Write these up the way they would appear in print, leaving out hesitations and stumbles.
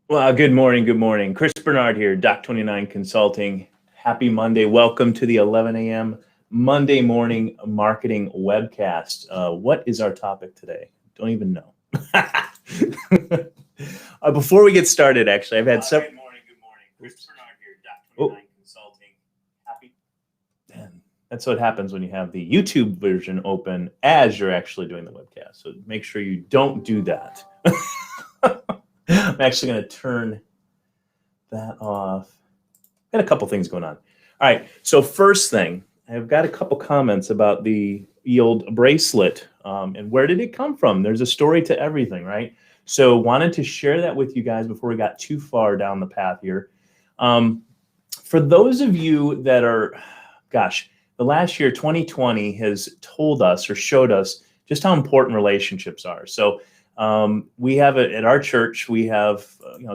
Well, good morning. Good morning. Chris Bernard here, Doc29 Consulting. Happy Monday. Welcome to the 11 a.m. Monday morning marketing webcast. What is our topic today? Don't even know. Before we get started, actually, I've had some. Good morning. Good morning. Chris Bernard here, Doc29 Consulting. Happy. Man, that's what happens when you have the YouTube version open as you're actually doing the webcast. So make sure you don't do that. I'm actually going to turn that off. Got a couple things going on. All right. So first thing, I've got a couple comments about the old bracelet and where did it come from? There's a story to everything, right? So wanted to share that with you guys before we got too far down the path here. For those of you that are, gosh, the last year, 2020, has told us or showed us just how important relationships are. So we have at our church, we have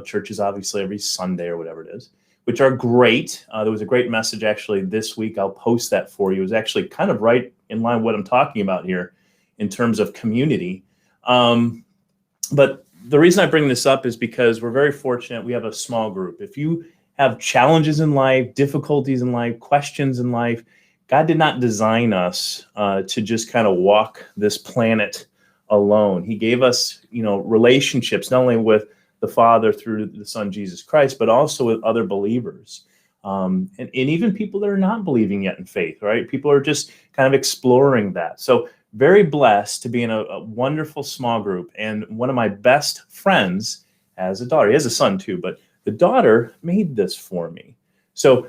churches obviously every Sunday or whatever it is, which are great. There was a great message actually this week. I'll post that for you. It was actually kind of right in line with what I'm talking about here in terms of community. But the reason I bring this up is because we're very fortunate. We have a small group. If you have challenges in life, difficulties in life, questions in life, God did not design us to just kind of walk this planet alone. He gave us, relationships, not only with the Father through the Son, Jesus Christ, but also with other believers. And even people that are not believing yet in faith, right? People are just kind of exploring that. So very blessed to be in a wonderful small group. And one of my best friends has a daughter. He has a son too, but the daughter made this for me. So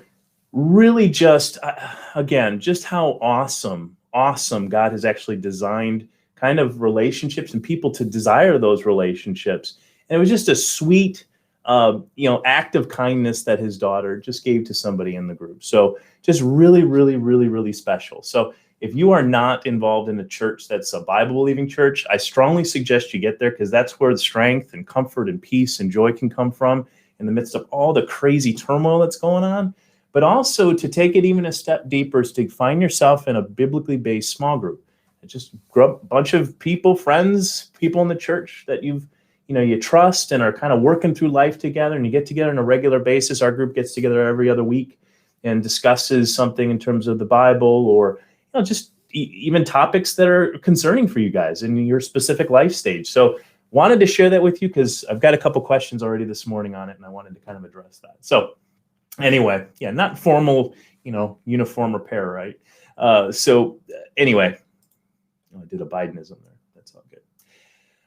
really just, again, just how awesome God has actually designed kind of relationships and people to desire those relationships. And it was just a sweet, act of kindness that his daughter just gave to somebody in the group. So just really, really, really, really special. So if you are not involved in a church that's a Bible-believing church, I strongly suggest you get there because that's where the strength and comfort and peace and joy can come from in the midst of all the crazy turmoil that's going on. But also to take it even a step deeper is to find yourself in a biblically based small group. Just grow up a bunch of people, friends, people in the church that you trust and are kind of working through life together, and you get together on a regular basis. Our group gets together every other week and discusses something in terms of the Bible or just even topics that are concerning for you guys in your specific life stage. So wanted to share that with you because I've got a couple questions already this morning on it, and I wanted to kind of address that. So anyway, yeah, not formal, uniform repair, right? Anyway, I did a Bidenism there. That's all good.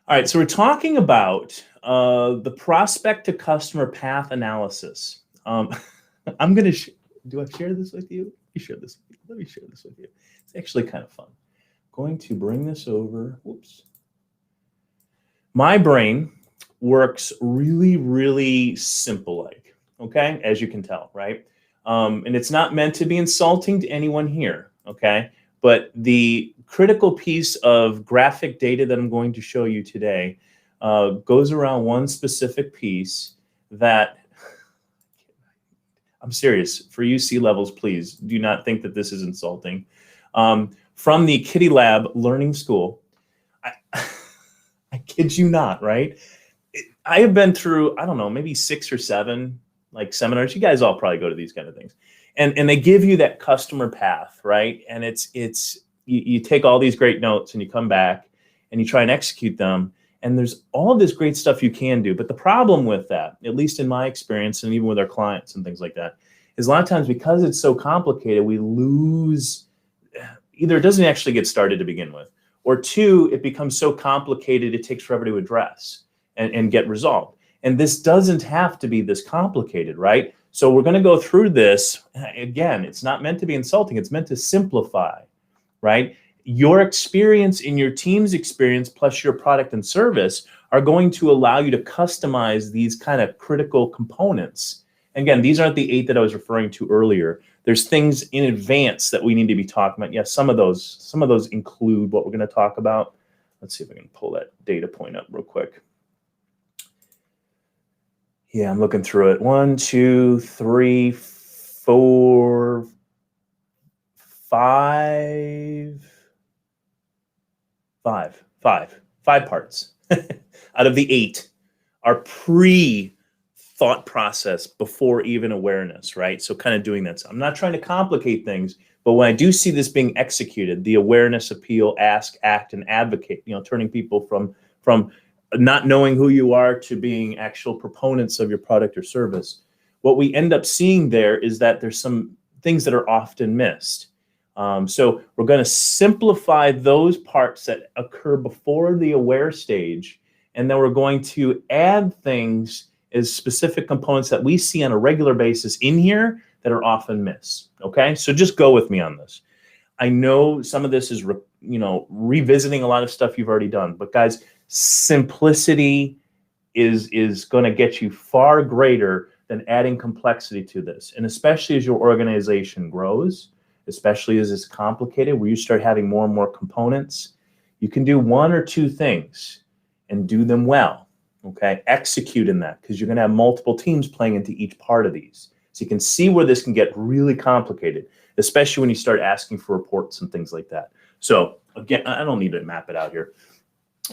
All right, so we're talking about the prospect to customer path analysis. I'm going to, do I share this with you? Let me share this with you. It's actually kind of fun. Going to bring this over. Whoops. My brain works really, really simple-like, okay, as you can tell, right? And it's not meant to be insulting to anyone here, okay? But the critical piece of graphic data that I'm going to show you today goes around one specific piece that, I'm serious, for you C-levels, please do not think that this is insulting. From the Kitty Lab Learning School, I kid you not, right? I have been through, I don't know, maybe 6 or 7 like seminars. You guys all probably go to these kind of things. And they give you that customer path, right? And it's you take all these great notes and you come back and you try and execute them. And there's all this great stuff you can do. But the problem with that, at least in my experience and even with our clients and things like that, is a lot of times because it's so complicated, we lose, either it doesn't actually get started to begin with, or 2, it becomes so complicated it takes forever to address and get resolved. And this doesn't have to be this complicated, right? So we're going to go through this. Again, it's not meant to be insulting. It's meant to simplify, right? Your experience in your team's experience plus your product and service are going to allow you to customize these kind of critical components. And again, these aren't the 8 that I was referring to earlier. There's things in advance that we need to be talking about. Yes, some of those include what we're going to talk about. Let's see if I can pull that data point up real quick. Yeah, I'm looking through it. 1, 2, 3, 4, 5 parts out of the 8 are pre thought process before even awareness, right? So kind of doing that. So I'm not trying to complicate things, but when I do see this being executed, the awareness, appeal, ask, act, and advocate, turning people from not knowing who you are to being actual proponents of your product or service, what we end up seeing there is that there's some things that are often missed. So we're going to simplify those parts that occur before the aware stage, and then we're going to add things as specific components that we see on a regular basis in here that are often missed. Okay, so just go with me on this. I know some of this is revisiting a lot of stuff you've already done, but guys, simplicity is going to get you far greater than adding complexity to this. And especially as your organization grows, especially as it's complicated, where you start having more and more components, you can do one or two things and do them well, okay? Execute in that, because you're going to have multiple teams playing into each part of these. So you can see where this can get really complicated, especially when you start asking for reports and things like that. So again, I don't need to map it out here.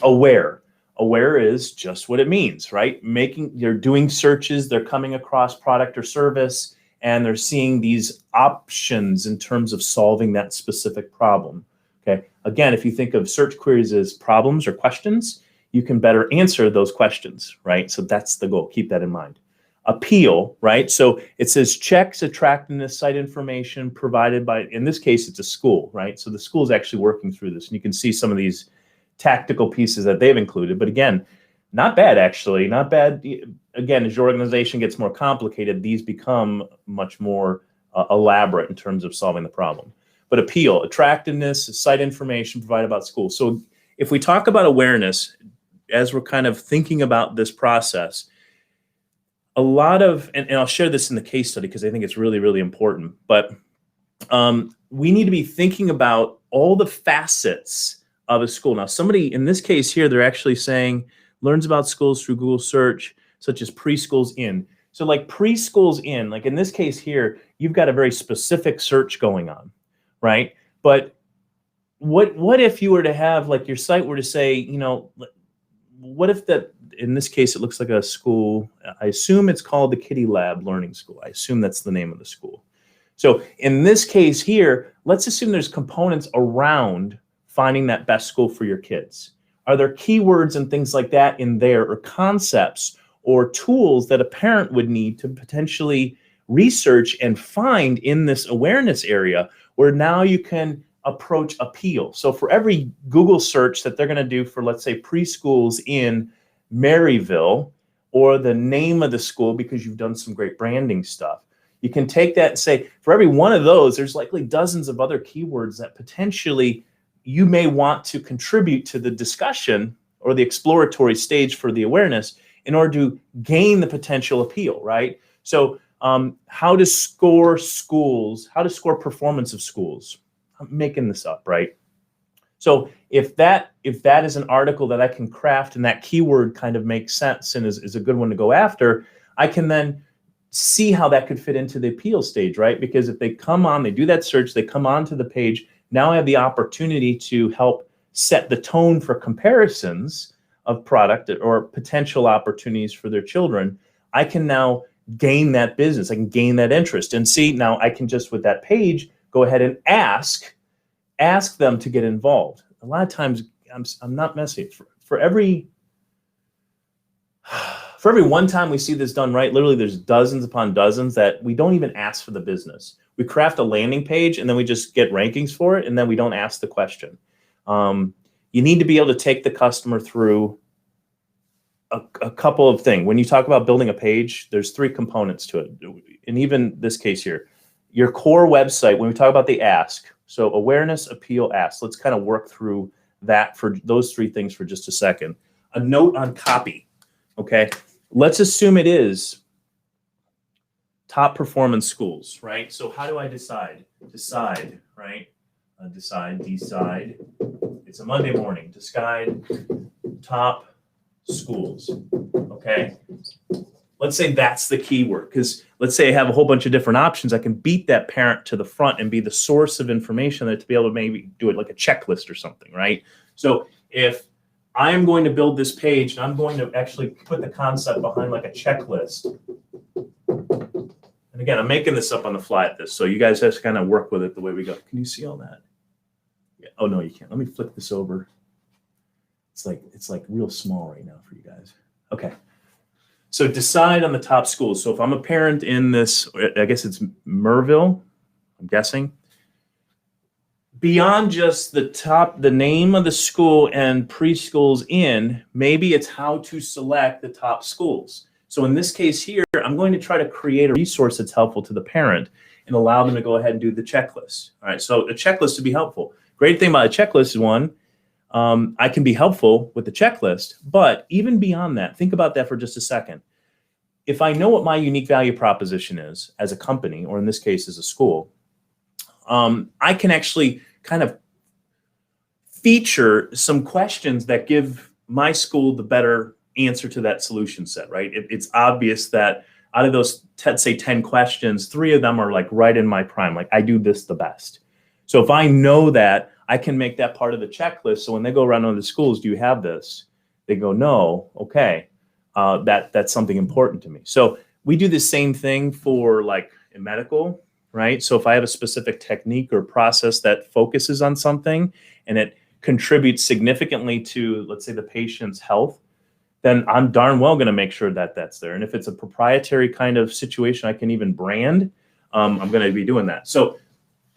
Aware is just what it means, right? They're doing searches, they're coming across product or service, and they're seeing these options in terms of solving that specific problem. Okay. Again, if you think of search queries as problems or questions, you can better answer those questions, right? So that's the goal. Keep that in mind. Appeal, right? So it says checks attractiveness site information provided by, in this case, it's a school, right? So the school is actually working through this, and you can see some of these tactical pieces that they've included. But again, not bad, actually. Not bad. Again, as your organization gets more complicated, these become much more elaborate in terms of solving the problem. But appeal, attractiveness, site information provided about schools. So if we talk about awareness, as we're kind of thinking about this process, a lot of, and I'll share this in the case study because I think it's really, really important, but we need to be thinking about all the facets of a school. Now, somebody in this case here, they're actually saying learns about schools through Google search, such as preschools in. So like preschools in, like in this case here, you've got a very specific search going on, right? But what if you were to have, like, your site were to say, what if that, in this case, it looks like a school, I assume it's called the Kitty Lab Learning School. I assume that's the name of the school. So in this case here, let's assume there's components around finding that best school for your kids. Are there keywords and things like that in there, or concepts or tools that a parent would need to potentially research and find in this awareness area, where now you can approach appeal? So for every Google search that they're going to do for, let's say, preschools in Maryville, or the name of the school because you've done some great branding stuff, you can take that and say, for every one of those, there's likely dozens of other keywords that potentially you may want to contribute to the discussion or the exploratory stage for the awareness in order to gain the potential appeal, right? So how to score schools, how to score performance of schools. I'm making this up, right? So if that is an article that I can craft and that keyword kind of makes sense and is a good one to go after, I can then see how that could fit into the appeal stage, right? Because if they come on, they do that search, they come onto the page, now I have the opportunity to help set the tone for comparisons of product or potential opportunities for their children. I can now gain that business. I can gain that interest. And see, now I can just, with that page, go ahead and ask them to get involved. A lot of times, I'm not messy. For every one time we see this done right, literally there's dozens upon dozens that we don't even ask for the business. We craft a landing page and then we just get rankings for it, and then we don't ask the question. You need to be able to take the customer through a couple of things. When you talk about building a page, there's 3 components to it. And even this case here, your core website, when we talk about the ask, so awareness, appeal, ask, let's kind of work through that for those 3 things for just a second. A note on copy, okay? Let's assume it is top performance schools, right? So how do I decide? Decide, right? Decide. It's a Monday morning. Decide top schools, okay? Let's say that's the keyword, because let's say I have a whole bunch of different options. I can beat that parent to the front and be the source of information that to be able to maybe do it like a checklist or something, right? So if I am going to build this page, and I'm going to actually put the concept behind like a checklist. And again, I'm making this up on the fly at this, so you guys have to kind of work with it the way we go. Can you see all that? Yeah. Oh no, you can't. Let me flip this over. It's like real small right now for you guys. Okay. So decide on the top schools. So if I'm a parent in this, I guess it's Merville, I'm guessing. Beyond just the name of the school and preschools in, maybe it's how to select the top schools. So in this case here, I'm going to try to create a resource that's helpful to the parent and allow them to go ahead and do the checklist. All right, so a checklist to be helpful. Great thing about a checklist is one, I can be helpful with the checklist, but even beyond that, think about that for just a second. If I know what my unique value proposition is as a company, or in this case as a school, I can actually kind of feature some questions that give my school the better answer to that solution set, right? It's obvious that out of those, say 10 questions, 3 of them are like right in my prime, like I do this the best. So if I know that, I can make that part of the checklist. So when they go around to the schools, do you have this? They go, no, okay, that's something important to me. So we do the same thing for like in medical, right? So if I have a specific technique or process that focuses on something and it contributes significantly to, let's say, the patient's health, then I'm darn well going to make sure that that's there. And if it's a proprietary kind of situation I can even brand, I'm going to be doing that. So,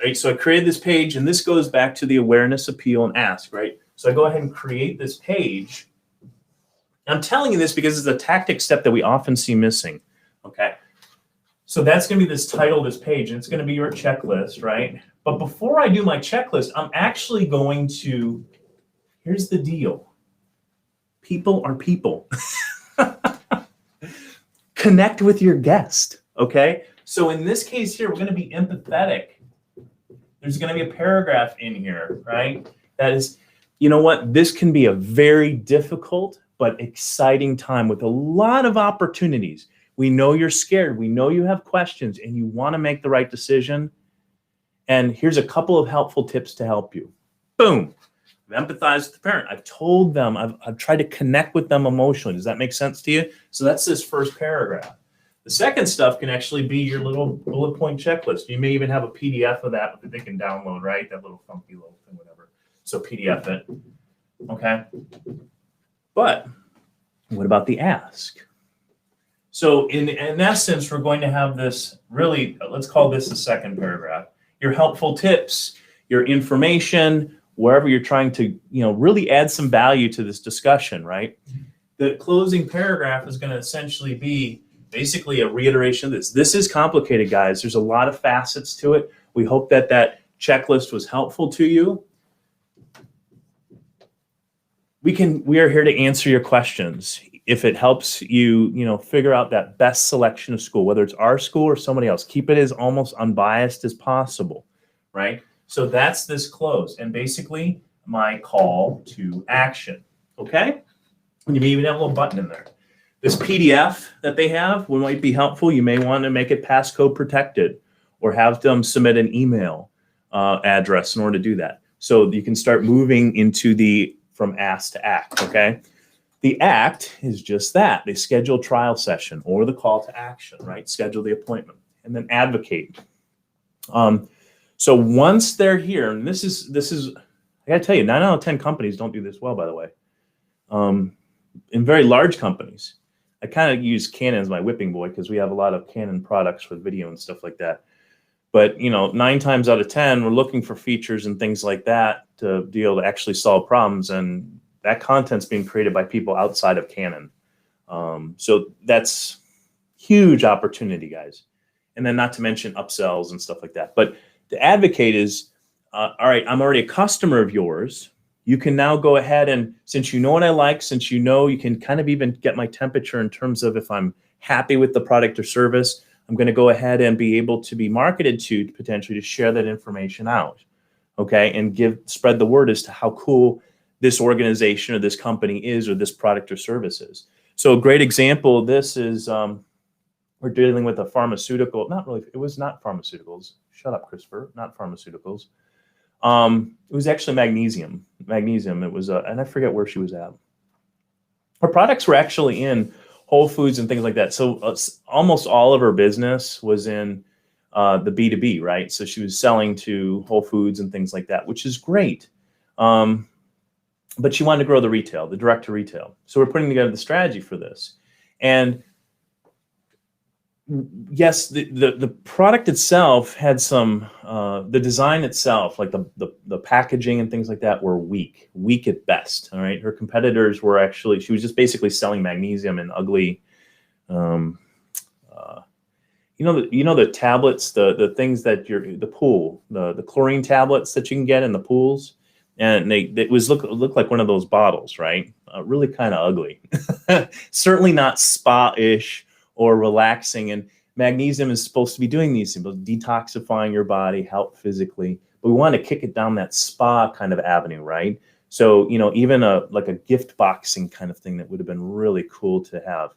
right, so I created this page, and this goes back to the awareness, appeal, and ask, right? So I go ahead and create this page. I'm telling you this because it's a tactic step that we often see missing, okay? So that's going to be this title of this page, and it's going to be your checklist, right? But before I do my checklist, I'm actually going to, here's the deal. People are people. Connect with your guest, okay? So in this case here, we're going to be empathetic. There's going to be a paragraph in here, right? That is, you know what? This can be a very difficult but exciting time with a lot of opportunities. We know you're scared. We know you have questions and you want to make the right decision. And here's a couple of helpful tips to help you. Boom. I've empathized with the parent. I've told them, I've tried to connect with them emotionally. Does that make sense to you? So that's this first paragraph. The second stuff can actually be your little bullet point checklist. You may even have a PDF of that that they can download, right? That little funky little thing, whatever. So PDF it, okay? But what about the ask? So in essence, we're going to have this really, let's call this the second paragraph. Your helpful tips, your information, wherever you're trying to, really add some value to this discussion, right? The closing paragraph is going to essentially be basically a reiteration of this. This is complicated, guys. There's a lot of facets to it. We hope that that checklist was helpful to you. We are here to answer your questions. If it helps you, figure out that best selection of school, whether it's our school or somebody else, keep it as almost unbiased as possible, right? So that's this close, and basically my call to action, okay? And you may even have a little button in there. This PDF that they have might be helpful. You may want to make it passcode protected or have them submit an email address in order to do that. So you can start moving into from ask to act, okay? The act is just that. They schedule a trial session or the call to action, right? Schedule the appointment and then advocate. So once they're here, and this is, I gotta tell you, 9 out of 10 companies don't do this well, by the way. In very large companies, I kind of use Canon as my whipping boy because we have a lot of Canon products for video and stuff like that. But 9 times out of 10, we're looking for features and things like that to be able to actually solve problems, and that content's being created by people outside of Canon. So that's huge opportunity, guys. And then not to mention upsells and stuff like that. But to advocate is, all right, I'm already a customer of yours. You can now go ahead and, since you know what I like, since you can kind of even get my temperature in terms of if I'm happy with the product or service, I'm going to go ahead and be able to be marketed to potentially to share that information out, okay, and spread the word as to how cool this organization or this company is or this product or service is. So a great example of this is we're dealing with a pharmaceutical, it was not pharmaceuticals. Shut up, Christopher, not pharmaceuticals. It was actually magnesium. It was, and I forget where she was at. her products were actually in Whole Foods and things like that. So almost all of her business was in the B2B, right? So she was selling to Whole Foods and things like that, which is great. But she wanted to grow the retail, the direct to retail. So we're putting together the strategy for this. And yes, the product itself had some, the design itself, like the packaging and things like that, were weak at best. All right. Her competitors were actually, she was just basically selling magnesium in ugly, the tablets, the things that the pool, the chlorine tablets that you can get in the pools. And it looked like one of those bottles, right? Really kind of ugly. Certainly not spa-ish or relaxing. And magnesium is supposed to be doing these things, detoxifying your body, help physically. But we want to kick it down that spa kind of avenue, right? So, even like a gift boxing kind of thing that would have been really cool to have.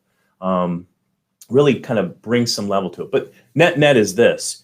Really kind of bring some level to it. But net is this.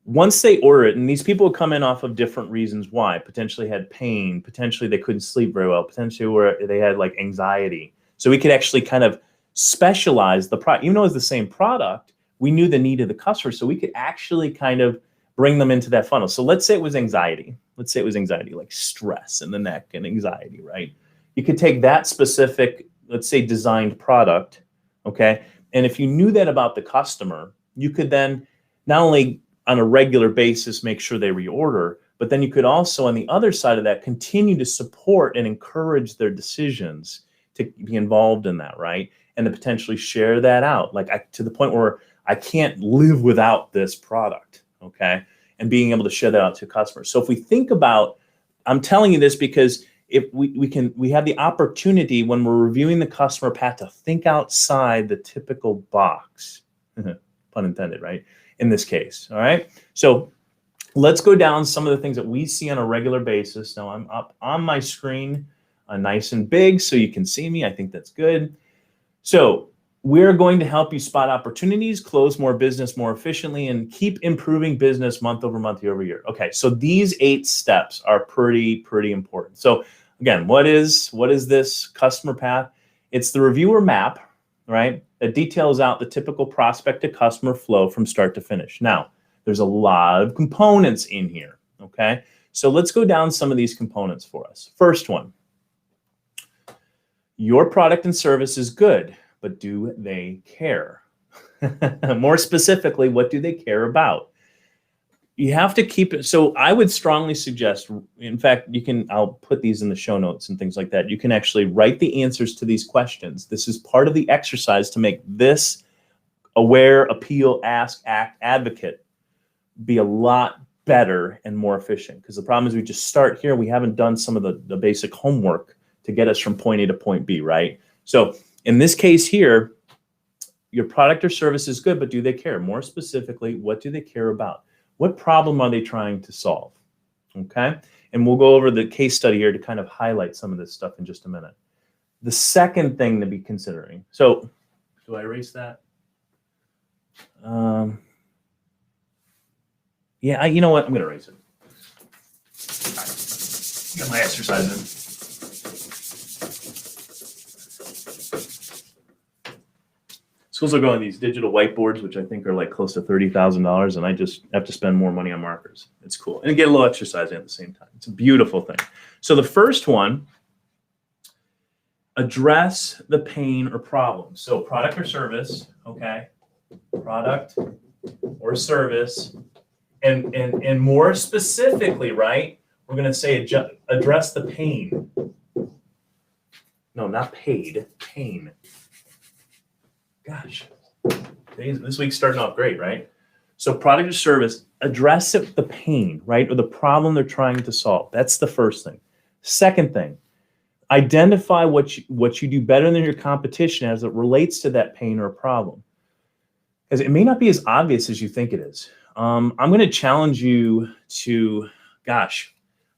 Once they order it, and these people would come in off of different reasons why, potentially had pain, potentially they couldn't sleep very well, potentially they had like anxiety. So we could actually kind of specialize the product. Even though it was the same product, we knew the need of the customer. So we could actually kind of bring them into that funnel. So let's say it was anxiety. Let's say it was anxiety, like stress in the neck and anxiety, right? You could take that specific, let's say, designed product, okay? And if you knew that about the customer, you could then not only on a regular basis make sure they reorder, but then you could also, on the other side of that, continue to support and encourage their decisions to be involved in that, right? And to potentially share that out, to the point where I can't live without this product, okay? And being able to share that out to customers. So if we think about, I'm telling you this because if we have the opportunity when we're reviewing the customer path to think outside the typical box, pun intended, right? In this case, all right? So let's go down some of the things that we see on a regular basis. Now I'm up on my screen nice and big so you can see me. I think that's good. So we're going to help you spot opportunities, close more business more efficiently, and keep improving business month over month, year over year. Okay, so these 8 steps are pretty important. So again, what is this customer path? It's the reviewer map, right? That details out the typical prospect to customer flow from start to finish. Now, there's a lot of components in here, okay? So let's go down some of these components for us. First one, your product and service is good, but do they care? More specifically, what do they care about? You have to keep it. So I would strongly suggest, in fact, I'll put these in the show notes and things like that. You can actually write the answers to these questions. This is part of the exercise to make this aware, appeal, ask, act, advocate be a lot better and more efficient. Because the problem is we just start here. We haven't done some of the basic homework to get us from point A to point B, right? So in this case here, your product or service is good, but do they care? More specifically, what do they care about? What problem are they trying to solve? Okay. And we'll go over the case study here to kind of highlight some of this stuff in just a minute. The second thing to be considering. So do I erase that? Yeah, you know what? I'm going to erase it. Got my exercise in. Schools are going these digital whiteboards, which I think are like close to $30,000, and I just have to spend more money on markers. It's cool. And get a little exercise in at the same time. It's a beautiful thing. So the first one, address the pain or problem. So product or service, okay? Product or service. And more specifically, right, we're going to say address the pain. No, not paid, pain. Gosh, this week's starting off great, right? So product or service, address the pain, right? Or the problem they're trying to solve. That's the first thing. Second thing, identify what you do better than your competition as it relates to that pain or problem. Because it may not be as obvious as you think it is. I'm going to challenge you to, a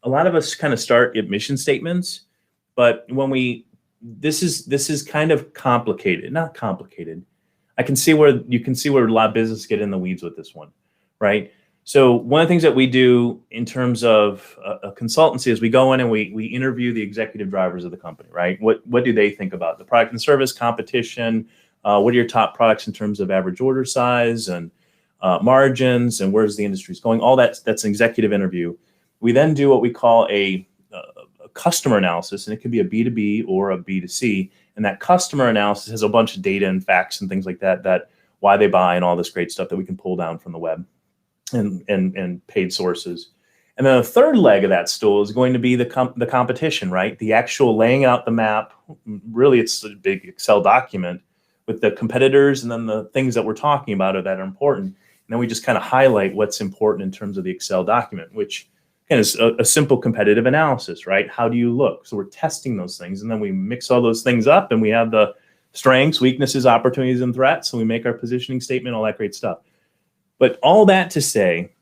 lot of us kind of start at mission statements, but when this is kind of complicated, not complicated. You can see where a lot of businesses get in the weeds with this one, right? So one of the things that we do in terms of a consultancy is we go in and we interview the executive drivers of the company, right? What do they think about the product and service competition? What are your top products in terms of average order size and margins, and where's the industry's going? All that's an executive interview. We then do what we call a customer analysis, and it could be a B2B or a B2C. And that customer analysis has a bunch of data and facts and things like that why they buy and all this great stuff that we can pull down from the web and paid sources. And then the third leg of that stool is going to be the competition, right? The actual laying out the map. Really, it's a big Excel document with the competitors and then the things that we're talking about that are important. And then we just kind of highlight what's important in terms of the Excel document, which is a simple competitive analysis, right? How do you look? So we're testing those things, and then we mix all those things up, and we have the strengths, weaknesses, opportunities, and threats, and we make our positioning statement, all that great stuff. But all that to say,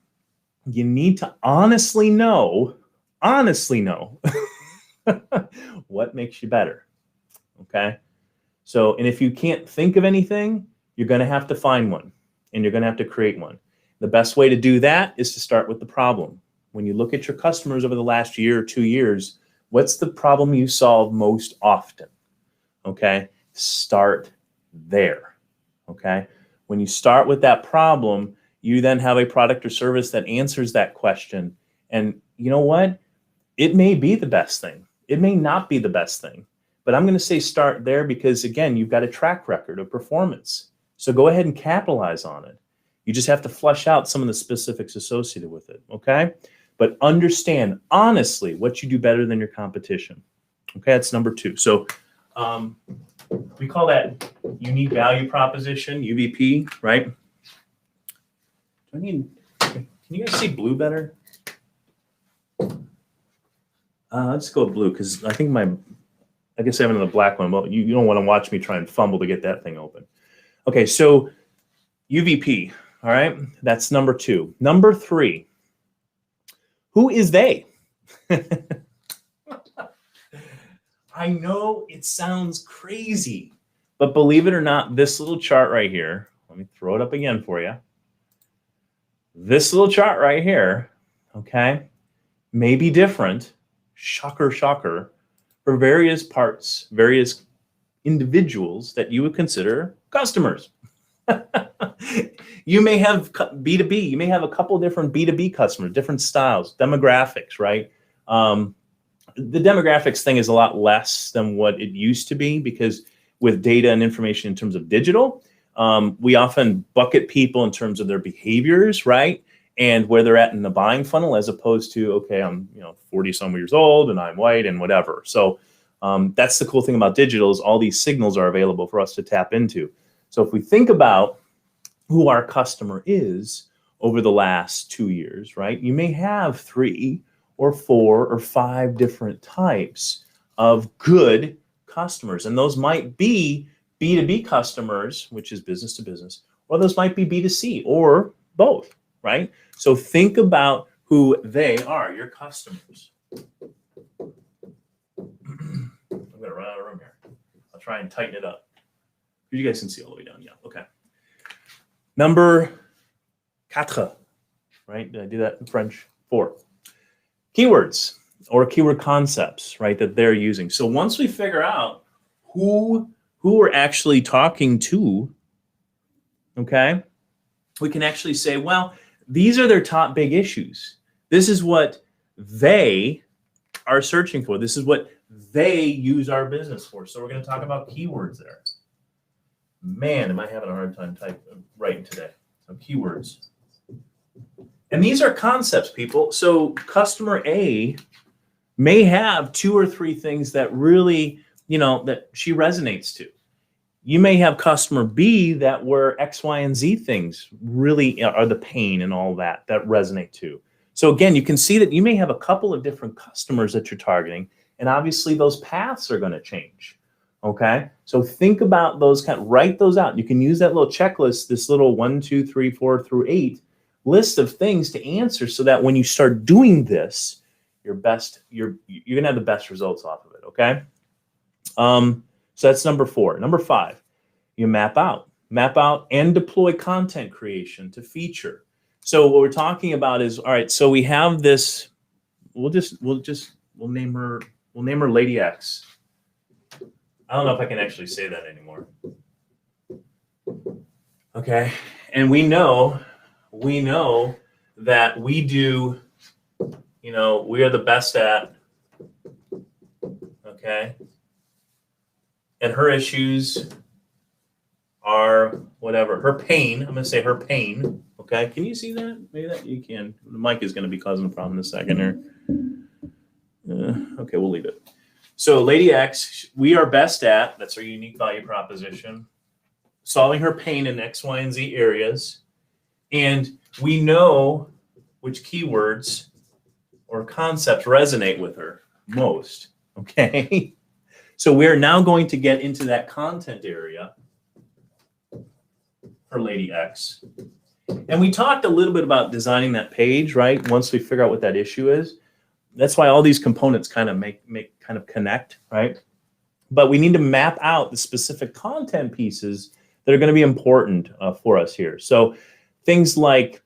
you need to honestly know what makes you better, okay? So, and if you can't think of anything, you're going to have to find one, and you're going to have to create one. The best way to do that is to start with the problem. When you look at your customers over the last year or 2 years, what's the problem you solve most often? Okay, start there. Okay, when you start with that problem, you then have a product or service that answers that question. And you know what? It may be the best thing. It may not be the best thing. But I'm going to say start there because, again, you've got a track record of performance. So go ahead and capitalize on it. You just have to flesh out some of the specifics associated with it, okay? But understand, honestly, what you do better than your competition. Okay, that's number 2. So we call that unique value proposition, UVP, right? Can you guys see blue better? Let's go with blue because I think I guess I have another black one. Well, you don't want to watch me try and fumble to get that thing open. Okay, so UVP, all right? That's number 2. Number 3, who is they? I know it sounds crazy, but believe it or not, this little chart right here, let me throw it up again for you. This little chart right here, okay, may be different, shocker, shocker, for various parts, various individuals that you would consider customers. You may have B2B. You may have a couple different B2B customers, different styles, demographics, right? The demographics thing is a lot less than what it used to be because with data and information in terms of digital, we often bucket people in terms of their behaviors, right? And where they're at in the buying funnel as opposed to, okay, I'm 40 some years old and I'm white and whatever. So that's the cool thing about digital is all these signals are available for us to tap into. So if we think about who our customer is over the last 2 years, right? You may have 3 or 4 or 5 different types of good customers. And those might be B2B customers, which is business to business, or those might be B2C or both, right? So think about who they are, your customers. I'm going to run out of room here. I'll try and tighten it up. You guys can see all the way down. Yeah, okay. Number 4, right? Did I do that in French? 4. Keywords or keyword concepts, right, that they're using. So once we figure out who we're actually talking to, okay, we can actually say, well, these are their top big issues. This is what they are searching for. This is what they use our business for. So we're going to talk about keywords there. Man, am I having a hard time writing today. So keywords. And these are concepts, people. So customer A may have 2 or 3 things that really, that she resonates to. You may have customer B that where X, Y, and Z things really are the pain and all that resonate to. So again, you can see that you may have a couple of different customers that you're targeting, and obviously those paths are going to change. Okay, so think about those, write those out. You can use that little checklist, this little 1, 2, 3, 4 through 8 list of things to answer, so that when you start doing this, you're gonna have the best results off of it. Okay, so that's number 4. Number 5, you map out and deploy content creation to feature. So what we're talking about is, all right, so we have this, we'll name her Lady X. I don't know if I can actually say that anymore. Okay. And we know that we do, we are the best at, okay. And her issues are whatever, her pain, I'm going to say her pain. Okay. Can you see that? Maybe that you can. The mic is going to be causing a problem in a second here. Okay, we'll leave it. So Lady X, we are best at, that's our unique value proposition, solving her pain in X, Y, and Z areas. And we know which keywords or concepts resonate with her most. Okay. So we are now going to get into that content area for Lady X. And we talked a little bit about designing that page, right? Once we figure out what that issue is. That's why all these components kind of connect, right? But we need to map out the specific content pieces that are going to be important for us here. So things like,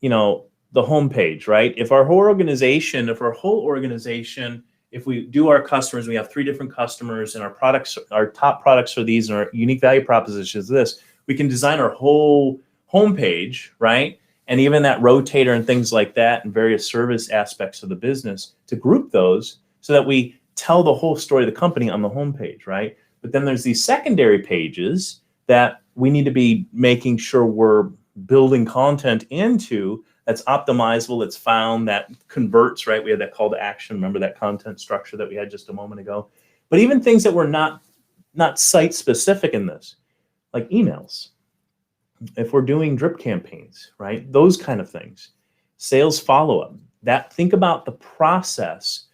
the homepage, right? If our whole organization, if we do our customers, we have 3 different customers and our products, our top products are these and our unique value proposition is this, we can design our whole homepage, right? And even that rotator and things like that and various service aspects of the business to group those so that we tell the whole story of the company on the homepage, right? But then there's these secondary pages that we need to be making sure we're building content into that's optimizable, that's found, that converts, right? We had that call to action. Remember that content structure that we had just a moment ago? But even things that were not site specific in this, like emails. If we're doing drip campaigns, right? Those kind of things. Sales follow-up. Think about the process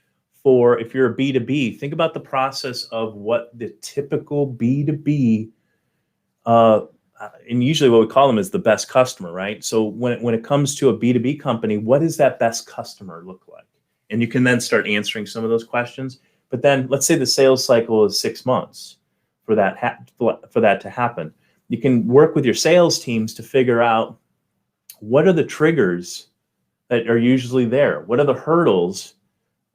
for, if you're a B2B, think about the process of what the typical B2B, and usually what we call them is the best customer, right? So when it comes to a B2B company, what does that best customer look like? And you can then start answering some of those questions. But then let's say the sales cycle is 6 months for that to happen. You can work with your sales teams to figure out what are the triggers that are usually there? What are the hurdles?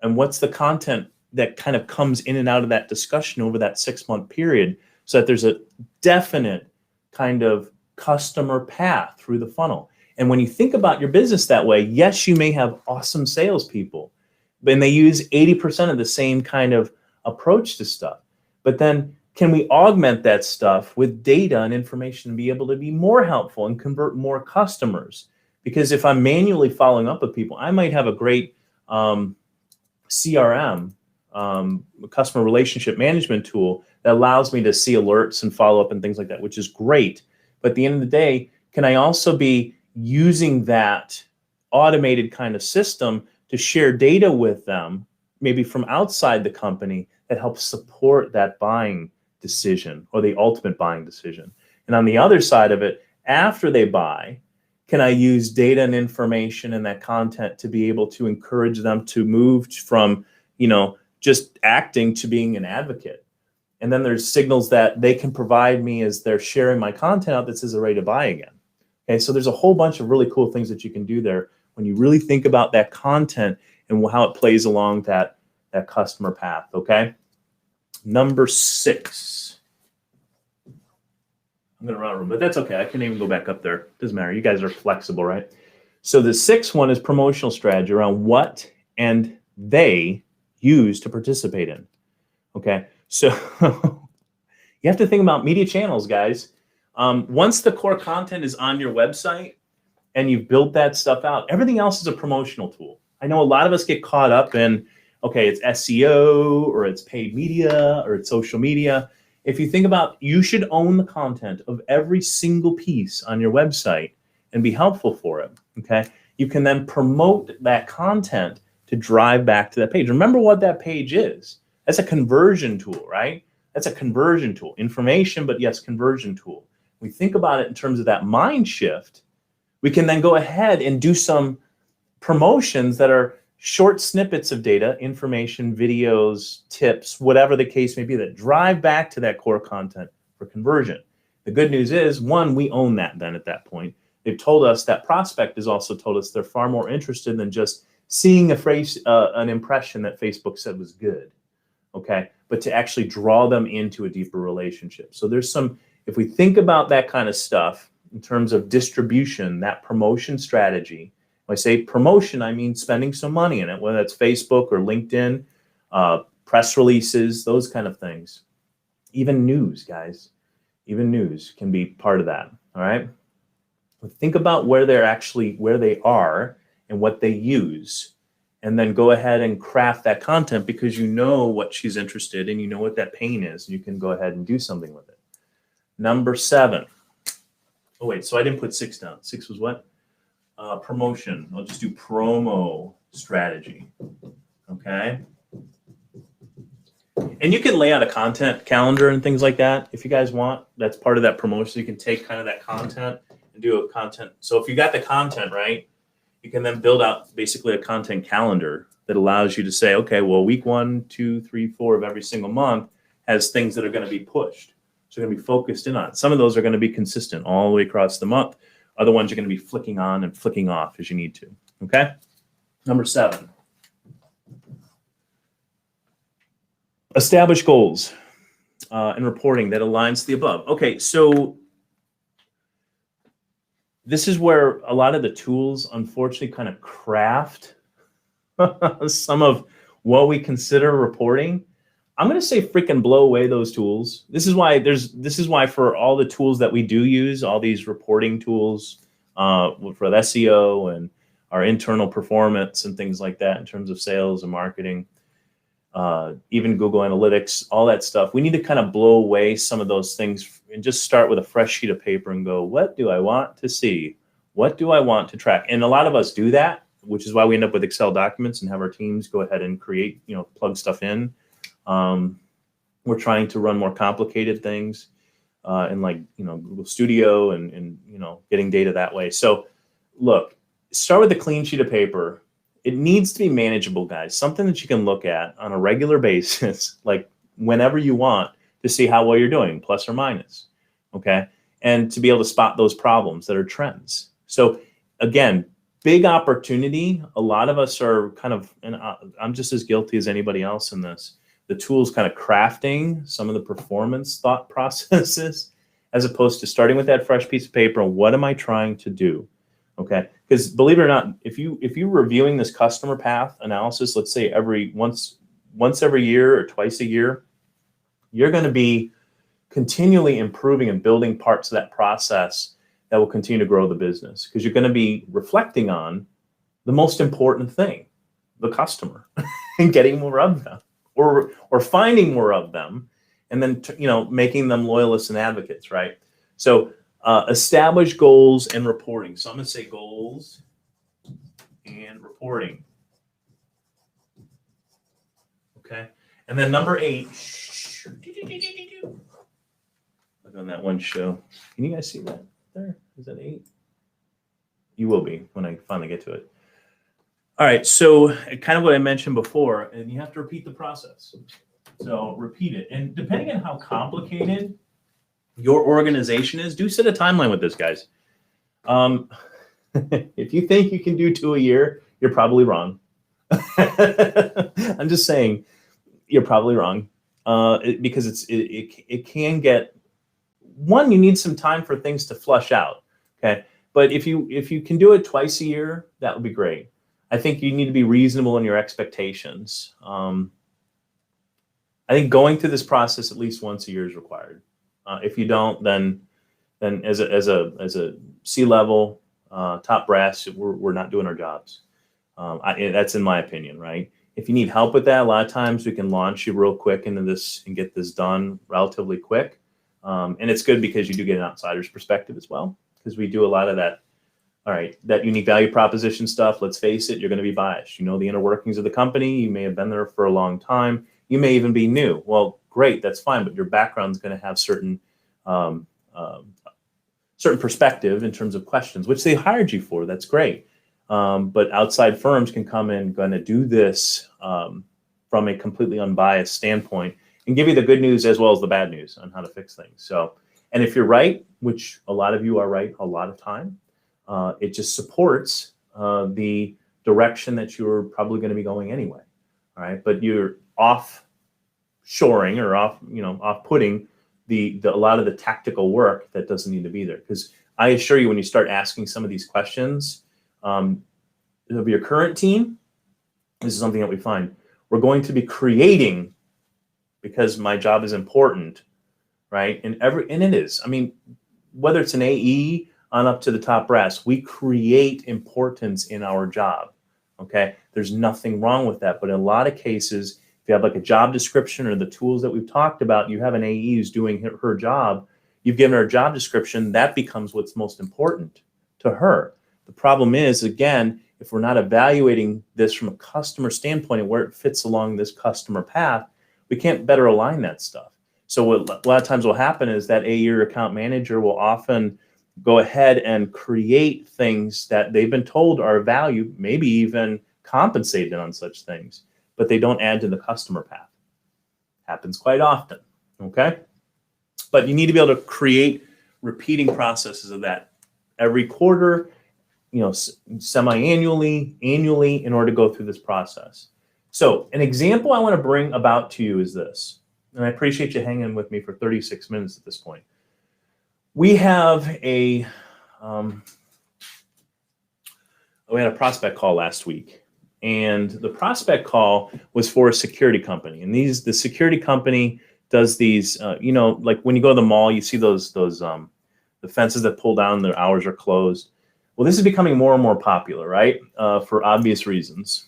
And what's the content that kind of comes in and out of that discussion over that 6-month period so that there's a definite kind of customer path through the funnel. And when you think about your business that way, yes, you may have awesome salespeople, and they use 80% of the same kind of approach to stuff. But then can we augment that stuff with data and information and be able to be more helpful and convert more customers? Because if I'm manually following up with people, I might have a great CRM, customer relationship management tool that allows me to see alerts and follow up and things like that, which is great. But at the end of the day, can I also be using that automated kind of system to share data with them, maybe from outside the company, that helps support that buying decision or the ultimate buying decision? And on the other side of it, after they buy, can I use data and information and that content to be able to encourage them to move from, just acting to being an advocate? And then there's signals that they can provide me as they're sharing my content out that says they're ready to buy again. Okay, so there's a whole bunch of really cool things that you can do there when you really think about that content and how it plays along that customer path, okay? Number 6. I'm going to run a room, but that's okay. I can even go back up there. Doesn't matter. You guys are flexible, right? So the 6th one is promotional strategy around what and they use to participate in. Okay, so you have to think about media channels, guys. Once the core content is on your website and you've built that stuff out, everything else is a promotional tool. I know a lot of us get caught up in, okay, it's SEO or it's paid media or it's social media. If you think about, you should own the content of every single piece on your website and be helpful for it, okay? You can then promote that content to drive back to that page. Remember what that page is. That's a conversion tool, right? That's a conversion tool. Information, but yes, conversion tool. We think about it in terms of that mind shift. We can then go ahead and do some promotions that are short snippets of data, information, videos, tips, whatever the case may be, that drive back to that core content for conversion. The good news is, one, we own that then at that point. they've told us that prospect has also told us they're far more interested than just seeing a phrase, an impression that Facebook said was good. Okay, but to actually draw them into a deeper relationship. So there's some, if we think about that kind of stuff in terms of distribution, that promotion strategy. When I say promotion, I mean spending some money in it, whether that's Facebook or LinkedIn, press releases, those kind of things. Even news, guys, even news can be part of that. All right. But think about where they are and what they use, and then go ahead and craft that content because you know what she's interested in, you know what that pain is, and you can go ahead and do something with it. Number 7. Oh, wait, so I didn't put 6 down. 6 was what? Promotion. I'll just do promo strategy. Okay. And you can lay out a content calendar and things like that if you guys want. That's part of that promotion. You can take kind of that content and do a content. So if you got the content right, you can then build out basically a content calendar that allows you to say, okay, well, week 1, 2, 3, 4 of every single month has things that are going to be pushed. So you're going to be focused in on. Some of those are going to be consistent all the way across the month. Other ones you're going to be flicking on and flicking off as you need to. Okay. Number 7. Establish goals and reporting that aligns to the above. Okay, so this is where a lot of the tools, unfortunately, kind of craft some of what we consider reporting. I'm going to say freaking blow away those tools. This is why for all the tools that we do use, all these reporting tools for the SEO and our internal performance and things like that in terms of sales and marketing, even Google Analytics, all that stuff. We need to kind of blow away some of those things and just start with a fresh sheet of paper and go, what do I want to see? What do I want to track? And a lot of us do that, which is why we end up with Excel documents and have our teams go ahead and create, plug stuff in. We're trying to run more complicated things in Google Studio and getting data that way. So look, start with a clean sheet of paper. It needs to be manageable, guys. Something that you can look at on a regular basis, like whenever you want, to see how well you're doing, plus or minus. Okay. And to be able to spot those problems that are trends. So again, big opportunity. A lot of us are kind of, and I'm just as guilty as anybody else in this, the tools kind of crafting some of the performance thought processes, as opposed to starting with that fresh piece of paper. What am I trying to do? Okay, because believe it or not, if you're reviewing this customer path analysis, let's say once every year or twice a year, you're going to be continually improving and building parts of that process that will continue to grow the business, because you're going to be reflecting on the most important thing, the customer, and getting more of them, or finding more of them, and then making them loyalists and advocates, right? So establish goals and reporting. So I'm going to say goals and reporting. Okay. And then number 8. Look on that one show. Can you guys see that there? Is that 8? You will be when I finally get to it. All right. So kind of what I mentioned before, and you have to repeat the process. So repeat it. And depending on how complicated your organization is, do set a timeline with this, guys. If you think you can do 2 a year, you're probably wrong. I'm just saying, you're probably wrong, because it can get, one, you need some time for things to flush out. Okay, but if you can do it twice a year, that would be great. I think you need to be reasonable in your expectations. I think going through this process at least once a year is required. If you don't, then as a C-level top brass, we're not doing our jobs. That's in my opinion, right? If you need help with that, a lot of times we can launch you real quick into this and get this done relatively quick. And it's good because you do get an outsider's perspective as well, because we do a lot of that. All right, that unique value proposition stuff, let's face it, you're going to be biased. You know the inner workings of the company. You may have been there for a long time. You may even be new. Well, great, that's fine, but your background's going to have certain perspective in terms of questions, which they hired you for. That's great. But outside firms can come in, going to do this from a completely unbiased standpoint and give you the good news as well as the bad news on how to fix things. So, and if you're right, which a lot of you are right a lot of time, It just supports the direction that you're probably going to be going anyway. All right, but you're offshoring or off-putting a lot of the tactical work that doesn't need to be there. Because I assure you, when you start asking some of these questions of your current team, this is something that we find. We're going to be creating, because my job is important, right? And it is. I mean, whether it's an AE on up to the top brass, we create importance in our job. Okay, there's nothing wrong with that. But in a lot of cases, if you have like a job description or the tools that we've talked about, you have an AE who's doing her job. You've given her a job description. That becomes what's most important to her. The problem is, again, if we're not evaluating this from a customer standpoint and where it fits along this customer path, we can't better align that stuff. So what a lot of times will happen is that AE or account manager will often go ahead and create things that they've been told are valued, maybe even compensated on such things, but they don't add to the customer path. Happens quite often, okay? But you need to be able to create repeating processes of that every quarter, semi-annually, annually, in order to go through this process. So an example I want to bring about to you is this, and I appreciate you hanging with me for 36 minutes at this point. We have we had a prospect call last week, and the prospect call was for a security company. And the security company does these, like when you go to the mall, you see those the fences that pull down, their hours are closed. Well, this is becoming more and more popular, right? For obvious reasons.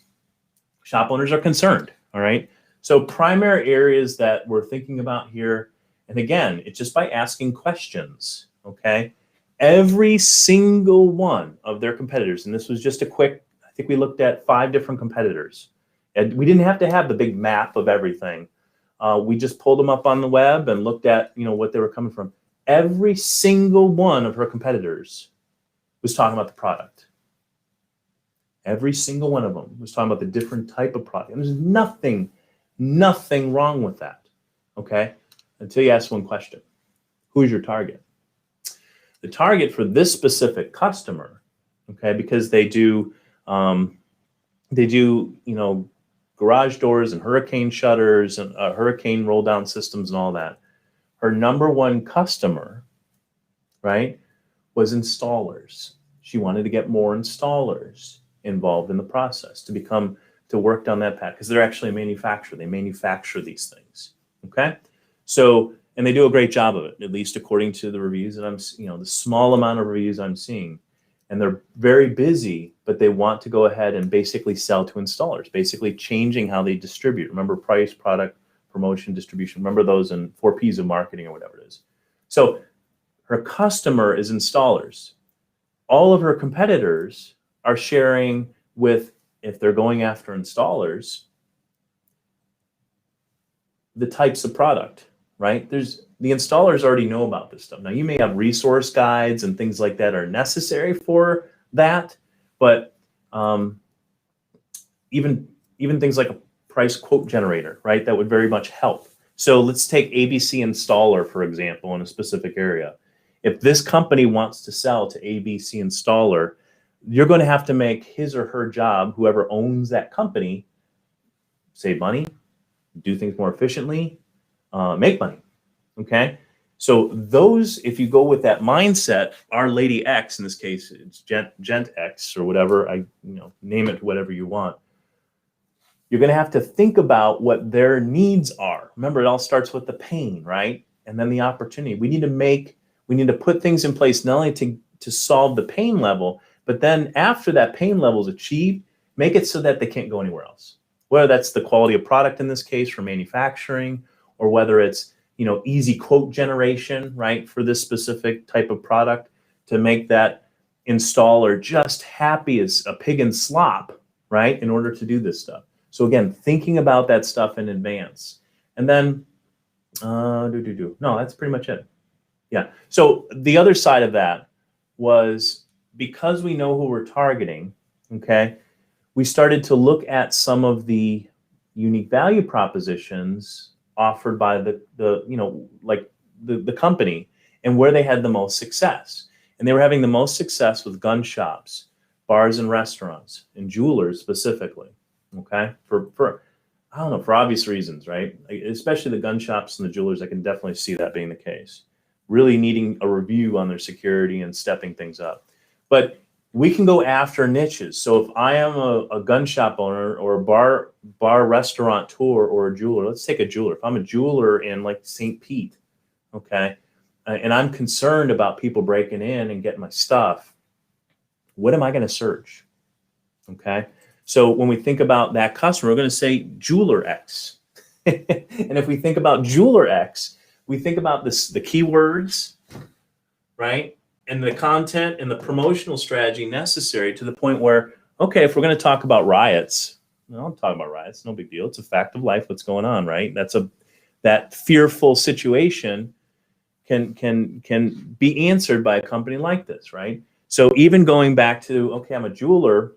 Shop owners are concerned, all right? So primary areas that we're thinking about here, and again, it's just by asking questions, okay? Every single one of their competitors, and this was just a quick, I think we looked at 5 different competitors. And we didn't have to have the big map of everything. We just pulled them up on the web and looked at, what they were coming from. Every single one of her competitors was talking about the product. Every single one of them was talking about the different type of product. And there's nothing wrong with that, okay? Until you ask one question. Who's your target? The target for this specific customer, okay, because they do garage doors and hurricane shutters and hurricane roll down systems and all that. Her number one customer, right, was installers. She wanted to get more installers involved in the process to work down that path, because they're actually a manufacturer. They manufacture these things, okay? So, and they do a great job of it, at least according to the reviews that the small amount of reviews I'm seeing. And they're very busy, but they want to go ahead and basically sell to installers, basically changing how they distribute. Remember price, product, promotion, distribution. Remember those in 4 Ps of marketing or whatever it is. So her customer is installers. All of her competitors are sharing with, if they're going after installers, the types of product, right? The installers already know about this stuff. Now, you may have resource guides and things like that are necessary for that, but even things like a price quote generator, right? That would very much help. So let's take ABC Installer, for example, in a specific area. If this company wants to sell to ABC Installer, you're going to have to make his or her job, whoever owns that company, save money, do things more efficiently, make money, okay? So those, if you go with that mindset, our Lady X, in this case, it's Gent X or whatever, name it whatever you want, you're going to have to think about what their needs are. Remember, it all starts with the pain, right? And then the opportunity. We need to put things in place not only to solve the pain level, but then after that pain level is achieved, make it so that they can't go anywhere else. Whether that's the quality of product in this case for manufacturing, or whether it's easy quote generation, right, for this specific type of product, to make that installer just happy as a pig in slop, right, in order to do this stuff. So again, thinking about that stuff in advance. And then, no, that's pretty much it. Yeah. So the other side of that was, because we know who we're targeting, okay, we started to look at some of the unique value propositions offered by the company and where they had the most success. And they were having the most success with gun shops, bars and restaurants, and jewelers specifically. Okay, for I don't know, for obvious reasons, right? Especially the gun shops and the jewelers, I can definitely see that being the case. Really needing a review on their security and stepping things up. But we can go after niches. So if I am a gun shop owner or a bar restaurateur or a jeweler, let's take a jeweler. If I'm a jeweler in like St. Pete, okay, and I'm concerned about people breaking in and getting my stuff, what am I going to search? Okay. So when we think about that customer, we're going to say jeweler X. And if we think about jeweler X, we think about the keywords, right? And the content and the promotional strategy necessary to the point where, okay, if we're going to talk about riots, well, I'm talking about riots, no big deal. It's a fact of life, what's going on, right? That fearful situation can be answered by a company like this, right? So even going back to, okay, I'm a jeweler,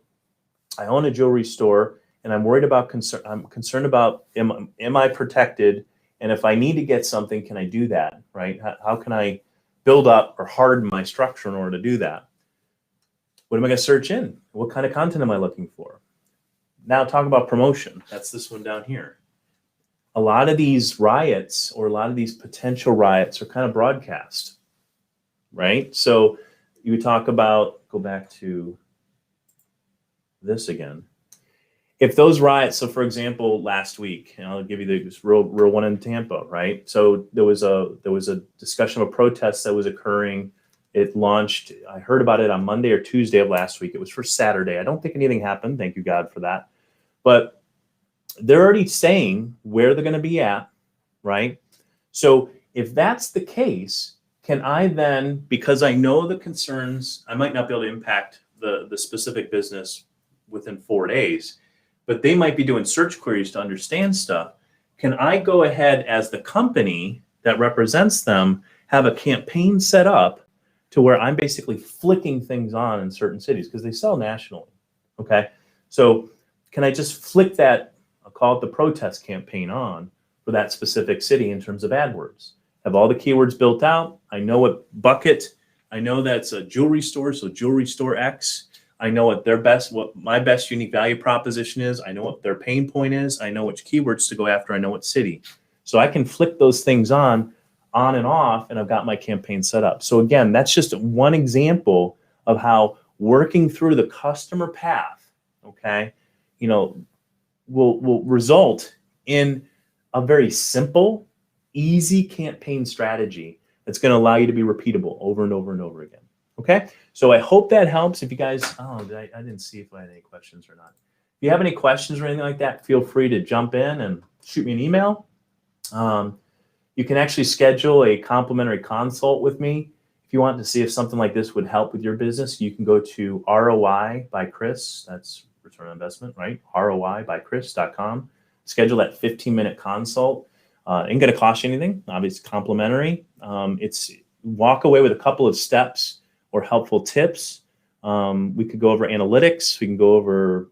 I own a jewelry store, and I'm worried about I'm concerned about am I protected, and if I need to get something, can I do that, right? How can I build up or harden my structure in order to do that? What am I going to search in? What kind of content am I looking for? Now talk about promotion. That's this one down here. A lot of these riots or a lot of these potential riots are kind of broadcast, right? So you talk about, go back to this again. If those riots, so for example, last week, and I'll give you this real one in Tampa, right? So there was a discussion of a protest that was occurring. It launched, I heard about it on Monday or Tuesday of last week. It was for Saturday. I don't think anything happened. Thank you, God, for that. But they're already saying where they're going to be at, right? So if that's the case, can I then, because I know the concerns, I might not be able to impact the specific business within 4 days, but they might be doing search queries to understand stuff. Can I go ahead as the company that represents them, have a campaign set up to where I'm basically flicking things on in certain cities because they sell nationally, okay? So can I just flick that, I'll call it the protest campaign on for that specific city in terms of AdWords? Have all the keywords built out. I know what bucket, I know that's a jewelry store, so jewelry store X. I know what my best unique value proposition is. I know what their pain point is. I know which keywords to go after. I know what city. So I can flick those things on and off, and I've got my campaign set up. So again, that's just one example of how working through the customer path, okay, will result in a very simple, easy campaign strategy that's going to allow you to be repeatable over and over and over again. Okay, so I hope that helps. If you guys, I didn't see if I had any questions or not. If you have any questions or anything like that, feel free to jump in and shoot me an email. You can actually schedule a complimentary consult with me. If you want to see if something like this would help with your business, you can go to ROI by Chris. That's return on investment, right? ROIbychris.com. Schedule that 15-minute consult. Ain't going to cost you anything. Obviously, complimentary. It's walk away with a couple of steps or helpful tips. We could go over analytics. We can go over,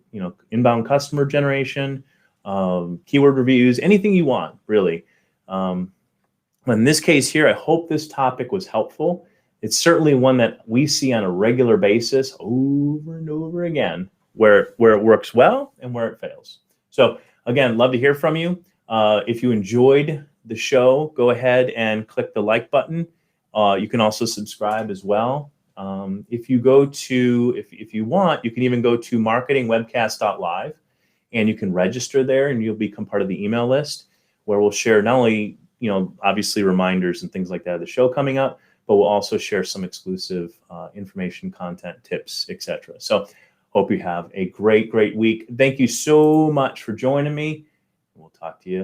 inbound customer generation, keyword reviews, anything you want, really. In this case here, I hope this topic was helpful. It's certainly one that we see on a regular basis over and over again, where it works well and where it fails. So again, love to hear from you. If you enjoyed the show, go ahead and click the like button. You can also subscribe as well. If you want, you can even go to marketingwebcast.live and you can register there and you'll become part of the email list where we'll share not only, obviously reminders and things like that of the show coming up, but we'll also share some exclusive information, content, tips, etc. So hope you have a great week. Thank you so much for joining me. We'll talk to you